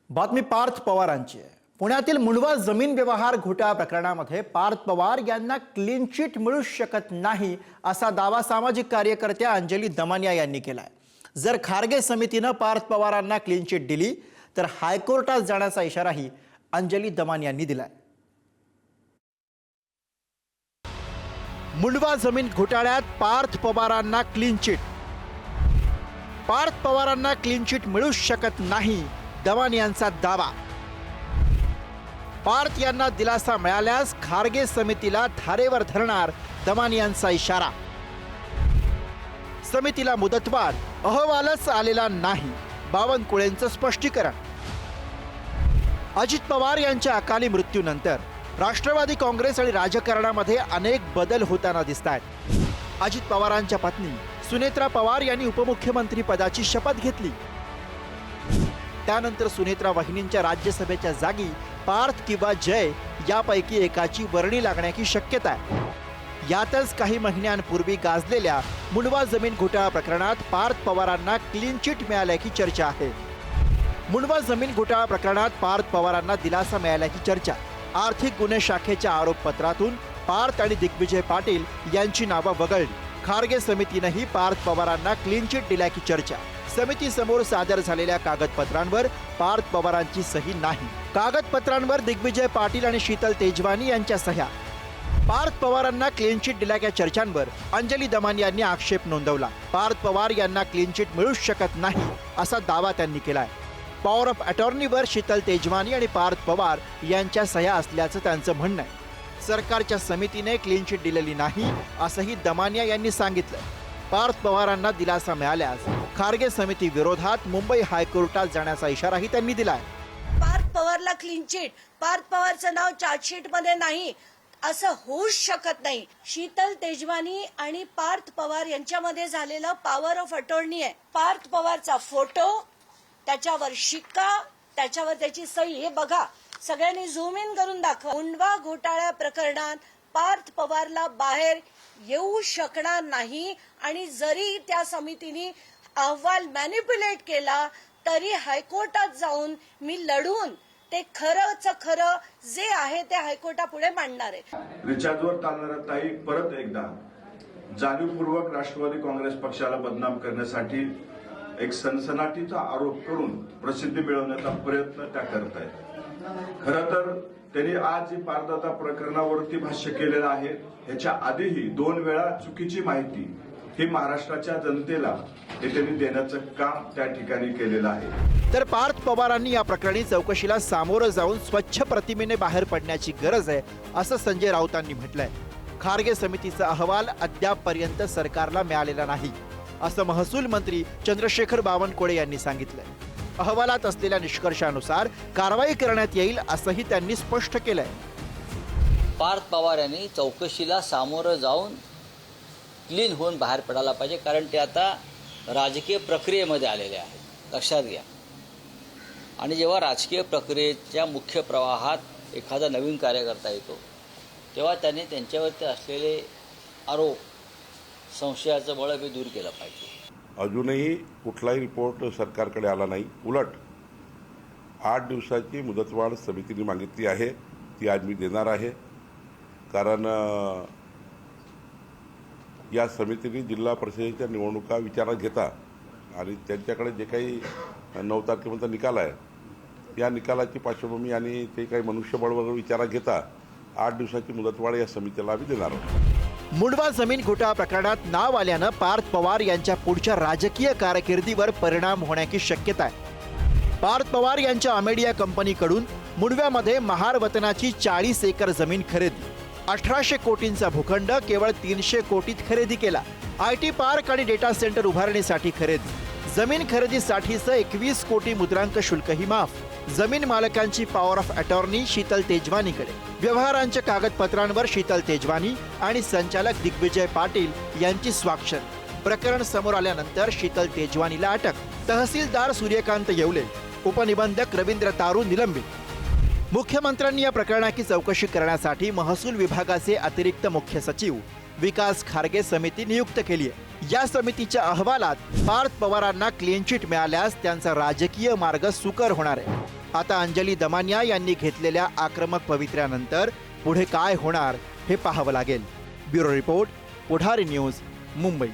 बातमी पार्थ पवारांची आहे। पुण्यातील मुंडवा जमीन व्यवहार घोटाळा प्रकरणामध्ये पार्थ पवार यांना क्लीन चिट मिळू शकत नाही असा दावा सामाजिक कार्यकर्त्या अंजली दमानिया यांनी केलाय। जर खारगे समितीने पार्थ पवारांना क्लीन चिट दिली तर हायकोर्टात जाण्याचा इशाराही अंजली दमानिया यांनी दिलाय। मुंडवा जमीन घोटाळ्यात पार्थ पवारांना क्लीन चिट। पार्थ पवारांना क्लीन चिट मिळू शकत नाही, दमानियांचा दावा। पार्थ यांना दिलासा मिळाल्यास खारगे समितीला धारेवर धरणार, दमानियांचा इशारा। समितीला मुदतवाढ, अहवालच आलेला नाही, बावनकुळेंचं स्पष्टीकरण। अजित पवार यांच्या अकाली मृत्यूनंतर राष्ट्रवादी काँग्रेस आणि राजकारणामध्ये अनेक बदल होताना दिसतायत। अजित पवारांच्या पत्नी सुनेत्रा पवार यांनी उपमुख्यमंत्री पदाची शपथ घेतली। त्यानंतर सुनेत्रा वहिनींच्या राज्यसभेच्या जागी पार्थ किंवा जय यापैकी एकाची वर्णी लागण्याची शक्यता आहे। यातच काही महिन्यांपूर्वी गाजलेल्या मुंडवा जमीन घोटाळा प्रकरणात पार्थ पवारांना क्लीन चिट मिळाल्याची चर्चा आहे। मुंडवा जमीन घोटाळा प्रकरणात पार्थ पवारांना दिलासा मिळाल्याची चर्चा। आर्थिक गुन्हे शाखेच्या आरोपपत्रातून पार्थ आणि दिग्विजय पाटील यांची नावं वगळली। खारगे समितीनेही पार्थ पवारांना क्लीन चिट दिल्याची चर्चा। समितीसमोर सादर झालेल्या कागदपत्रांवर पार्थ पवारांची सही नाही। कागदपत्रांवर दिग्विजय पाटील आणि शीतल तेजवानी यांच्या सह्या। पार्थ पवारांना क्लीन चिट दिल्याच्या चर्चांवर अंजली दमानिया यांनी आक्षेप नोंदवला। पार्थ पवार यांना क्लीन चिट मिळू शकत नाही असा दावा त्यांनी केलाय। पॉवर ऑफ अटॉर्नीवर शीतल तेजवानी आणि पार्थ पवार यांच्या सह्या असल्याचं त्यांचं म्हणणं आहे। सरकारच्या समितीने क्लीन चिट दिलेली नाही असंही दमानिया यांनी सांगितलं। पार्थ पवारांना दिलासा मिळाल्यास खारगे समिती विरोधात मुंबई हायकोर्टात जाण्याचा इशाराही त्यांनी दिलाय। पार्थ पवारला क्लीन चिट, पार्थ पवारचं नाव चार्जशीट मध्ये नाही असं होऊच शकत नाही। शीतल तेजवानी आणि पार्थ पवार यांच्यामध्ये झालेलं पॉवर ऑफ अटॉर्नी आहे। पार्थ पवारचा फोटो, त्याच्यावर शिक्का, त्याच्यावर त्याची सही, हे बघा, सगळ्यांनी झूम इन करून दाखवा। मुंडवा घोटाळा प्रकरणात पार्थ पवारला बाहेर येऊ शकणार नाही आणि जरी त्या समितीने अहवाल मॅनिप्युलेट केला तरी हायकोर्टात जाऊन मी लढून ते खरंच खरं जे आहे ते हायकोर्टापुढे मांडणार आहे। रिचार्जवर चालणाऱ्या ताई परत एकदा जाणीवपूर्वक राष्ट्रवादी काँग्रेस पक्षाला बदनाम करण्यासाठी एक सनसनाटीचा आरोप करून प्रसिद्धी मिळवण्याचा प्रयत्न त्या करत आहेत। खरं तर त्यांनी आज जी पारदाता प्रकरणावरती भाष्य केलेलं आहे, ह्याच्या आधीही 2 वेळा चुकीची माहिती ही महाराष्ट्राच्या जनतेला हे त्यांनी देण्याचं काम त्या ठिकाणी केलेलं आहे। तर पार्थ पवारांनी या प्रकरणी चौकशीला सामोरं जाऊन स्वच्छ प्रतिमेने बाहेर पडण्याची गरज आहे असं संजय राऊतांनी म्हटलंय। खारगे समितीचा अहवाल अद्यापपर्यंत सरकारला मिळालेला नाही असं महसूल मंत्री चंद्रशेखर बावनकुळे यांनी सांगितलंय। अहवालात असलेल्या निष्कर्षानुसार कारवाई करण्यात येईल असंही त्यांनी स्पष्ट केलंय। पार्थ पवार यांनी चौकशीला सामोरं जाऊन क्लीन होऊन बाहेर पडायला पाहिजे, कारण ते आता राजकीय प्रक्रियेमध्ये आलेले आहेत, लक्षात घ्या। आणि जेव्हा राजकीय प्रक्रियेच्या मुख्य प्रवाहात एखादा नवीन कार्यकर्ता येतो तेव्हा त्यांनी त्यांच्यावरती असलेले आरोप, संशयाचं बळं दूर केलं पाहिजे। अजूनही कुठलाही रिपोर्ट सरकारकडे आला नाही। उलट 8 दिवसाची मुदतवाढ समितीने मागितली आहे, ती आज मी देणार आहे। कारण या समितीने जिल्हा परिषदेच्या निवडणुका विचारात घेता आणि त्यांच्याकडे जे काही 9 तारखेपर्यंत निकाल आहे, या निकालाची पार्श्वभूमी आणि ते काही मनुष्यबळ वगैरे विचारात घेता 8 दिवसाची मुदतवाढ या समितीला आम्ही देणार आहोत। मुंडवा जमीन घोटाळा प्रकरणात नाव आल्यानं पार्थ पवार यांच्या पुढच्या राजकीय कारकिर्दीवर परिणाम होण्याची शक्यता आहे। पार्थ पवार यांच्या अमेडिया कंपनीकडून मुंडव्यामध्ये महार वतनाची 40 एकर जमीन खरेदी, 1800 कोटींचा भूखंड केवळ 300 कोटीत खरेदी केला। IT पार्क आणि डेटा सेंटर उभारणीसाठी खरेदी, जमीन खरेदीसाठीचं 21 कोटी मुद्रांक शुल्कही माफ। जमीन मालकांची पॉवर ऑफ अटॉर्नी शीतल तेजवानीकडे। व्यवहारांच्या कागदपत्रांवर शीतल तेजवानी आणि संचालक दिग्विजय पाटील यांची स्वाक्षर। प्रकरण समोर आल्यानंतर शीतल तेजवानीला अटक, तहसीलदार सूर्यकांत येवले, उपनिबंधक रवींद्र तारू निलंबित। मुख्यमंत्र्यांनी या प्रकरणाची चौकशी करण्यासाठी महसूल विभागाचे अतिरिक्त मुख्य सचिव विकास खारगे समिती नियुक्त केली आहे। या समितीच्या अहवालात पार्थ पवारांना क्लीन चिट मिळाल्यास त्यांचा राजकीय मार्ग सुकर होणार आहे। आता अंजली दमानिया यांनी घेतलेल्या आक्रमक पवित्र्यानंतर पुढे काय होणार हे पाहावं लागेल. ब्युरो रिपोर्ट, पुढारी न्यूज, मुंबई.